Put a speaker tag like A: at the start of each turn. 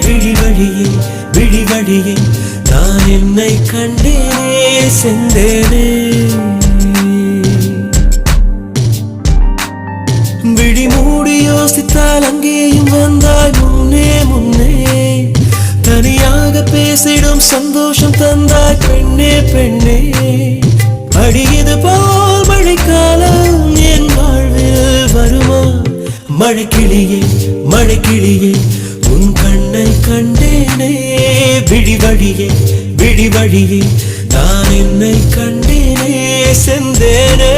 A: விழி வழியே விழி வழியே நான் என்னை கண்டேனே செந்தேனே விழி மூடி யோசித்தால் அங்கேயும் வந்தாய் முன்னே முன்னே தனியாக பேசிடும் சந்தோஷம் தந்தாய் பெண்ணே பெண்ணே அடியது போல் மழைக்காலம் என் வாழ்வில் வருமா மழைக்கிளியே மழைக்கிளியே உன் கண்ணை கண்டேனே விழி வழியே நான் என்னை கண்டேனே செந்தேனே